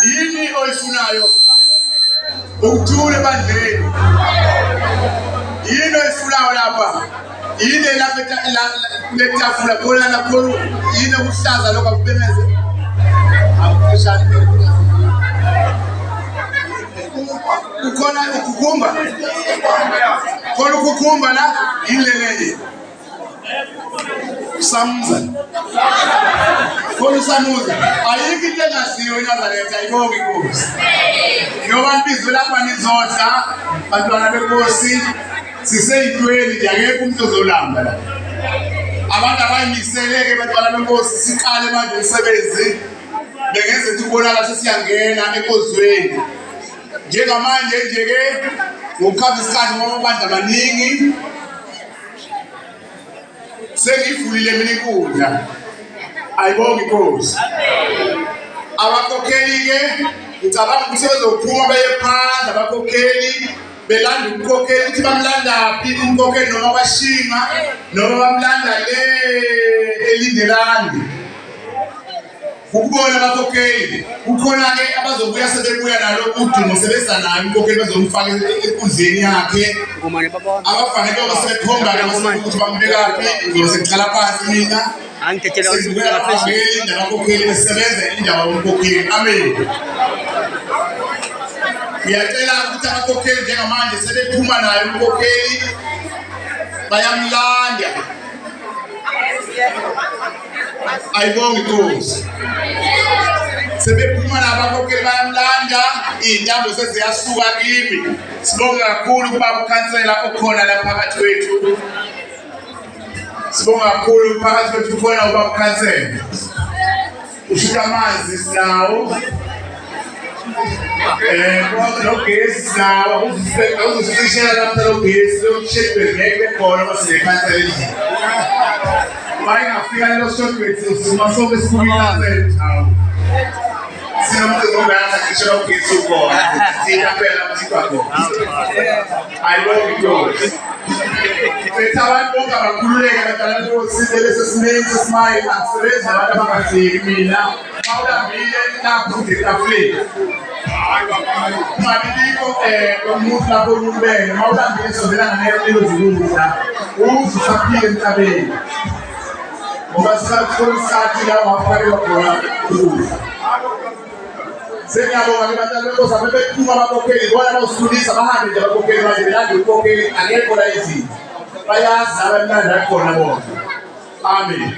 Yini oyifunayo ukuthule bandleni. Yini oyifunayo lapha. Yini lapha letafula khona lapho yini okuhlaza lokho akubemeze. Akushani. Ukhona ukukumba. Khona ukukumba la ileleje. Samza. Khona samuza. Ayikho into engasiyo eNazaretha ayibonge inkosi. Ngoba ibizo lapha nizodla bantwana benkosi siseyitweni nje akekho umuntu ozolamba la. Abantu abayimiseleke bantwana benkosi siqale manje umsebenzi bengenze ukuthi ubonakala sesiyangena enkozweni. Njengamanje nje ke ngokukhava isikhathi ngoba abantu abaningi sengivulile mina inkundla. Ayibonge inkosi. Abakhokheli ke ngicabanga ukuthi bezophuma beye phandle abakhokheli belanda uMkhokheli ukuthi bamlandaphi uMkhokheli noma bashinga noma bamlanda le eLindelani. Ukubona abakhokheli kukhona ke abazobuya sebebuya nalo udumo sebesa nayo uMkhokheli bazomfaka enkundleni yakhe. Abafanele basebekhomba ukuthi bambekaphi ngizocela phansi mina. Angithethela ukuthi ngaphezulu ndabakhokheli besebenza indawo uMkhokheli. Amen. Ngiyacela ukuthi abakhokheli njengamanje sebephuma nayo uMkhokheli bayamlanda. Ayibonge inkosi. Sebephuma nabakhokheli bayamlanda intambo seziyasuka kimi. Sibonga kakhulu kuba ukhansela okhona la phakathi kwethu. Sibonga kakhulu phakathi kwethu khona uba ukhansela. Ushika amanzi sinawo. Logesi nawo uzosishela lapha logesi lokushekwe ngeke khona masinekhansela endlini. Bayingafika lelo shotbed simasoke sikubikansela hawo. Sinomuntu ongaya ngisho logesi ukhona. Thina phela mthikwa khona. Ayibonge inkosi. Bethu abantu bonke abakhululeke badala sibele sesinengi sesimile akusebenza abantu abangafiki mina. Mawulambile lapho ngitafuleni. Mabiko umuntu lapho umbene mawulambile sozelana nelo zikudla. Uzisaphile emhlabeni. Ngoba sikhathi isikhathi la waphakela khona ukudla. Sengiyabonga ke batala benkosi abebephuma abakhokheli bona bawusifundisa bahambe nje abakhokheli manje belanda uMkhokheli angekho la ezini. Bayazi abamlanda khona bona. Amen.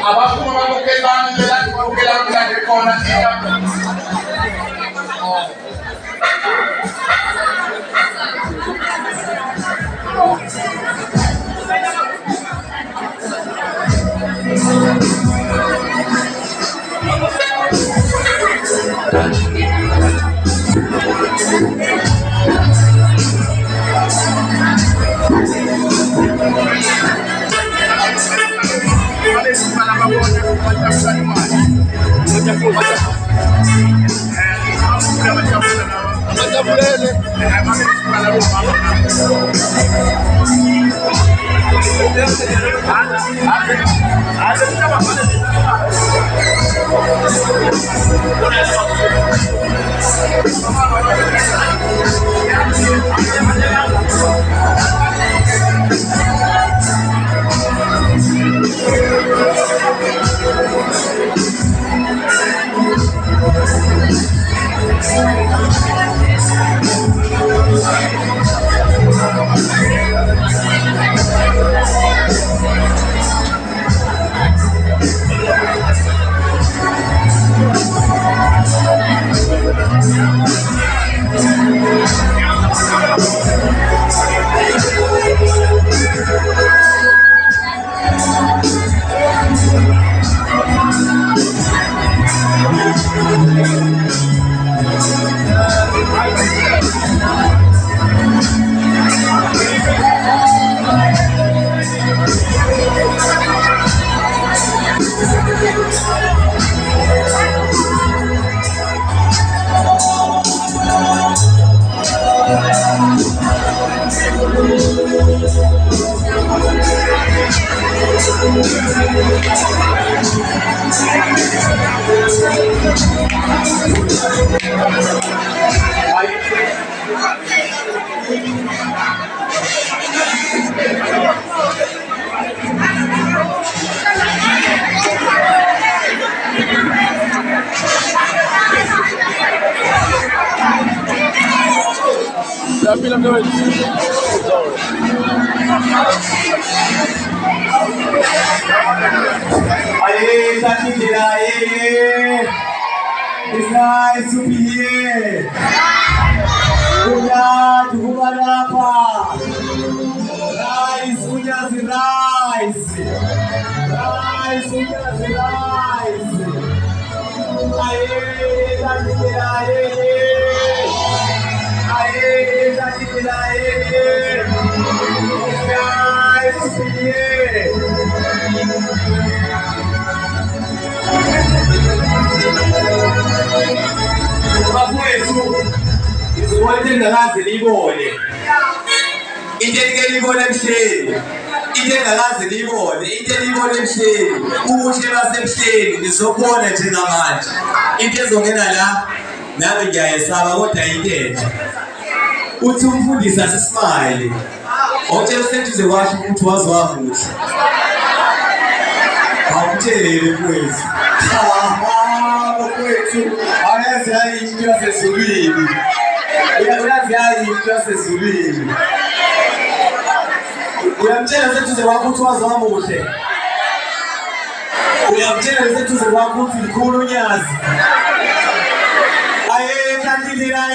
Abaphuma abakhokheli bami belanda uMkhokheli abamlanda khona thina. It's nice to be here. Rise, Unyazi, rise. Rise, Unyazi, rise. Aye, Hlahlindlela, aye, Hlahlindlela, it's nice to be here. Bafowethu izibona engakaze libone into elibona emhleni into engakaze libone into elibona emhleni ubuhle basemhleni nizobona njengamanje into ezongena la nami ngiyayesaba kodwa into enhle uthi umfundisi asismile okutshela usentuze kwasho ukuthi wazwamuhle awuthelele kwethu kwethu ayazi into yasezulwini uyazi into yasezulwini uyamtshela usentuze kwakho ukuthi wazwamuhle uyamtshela usentuze kwakho ukuthi likhulu unyazi aye Hlahlindlela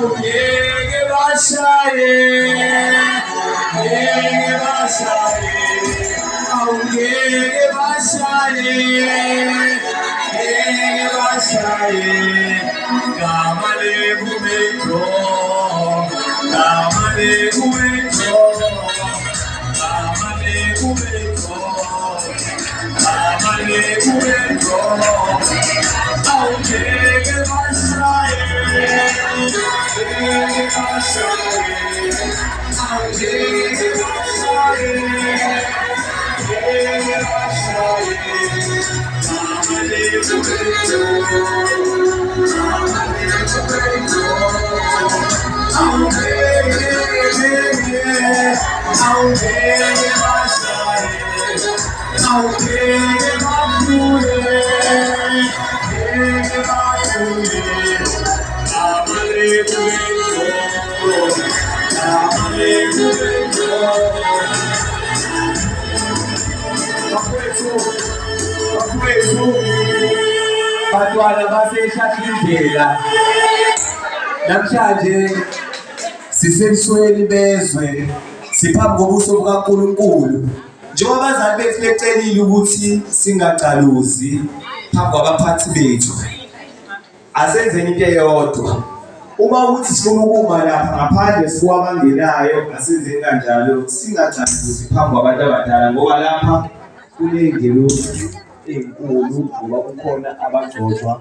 Ngeke bashaye, ngeke bashaye, ngeke bashaye, ngeke bashaye, kamale kumetho, kamale kumetho, kamale kumetho, kamale kumetho, ngeke bashaye. Bantwana base-Hlahlindlela namhlanje sisebusweni bezwe siphambi kobuso bukaNkulunkulu njengoba abazali bethu becelile ukuthi singacaluzi phambi kwabaphathi bethu asenzeni into eyodwa uma ukuthi sifuna ukuma lapha ngaphandle sibuka abangenayo asenzeni kanjalo singacaluzi phambi kwabantu abadala ngoba lapha kuney'ngelosi ey'nkulu ngoba kukhona abagcotshwa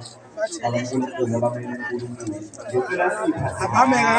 abankulunkulu abamele uNkulunkulu. Ngicela siyiphathe kahle.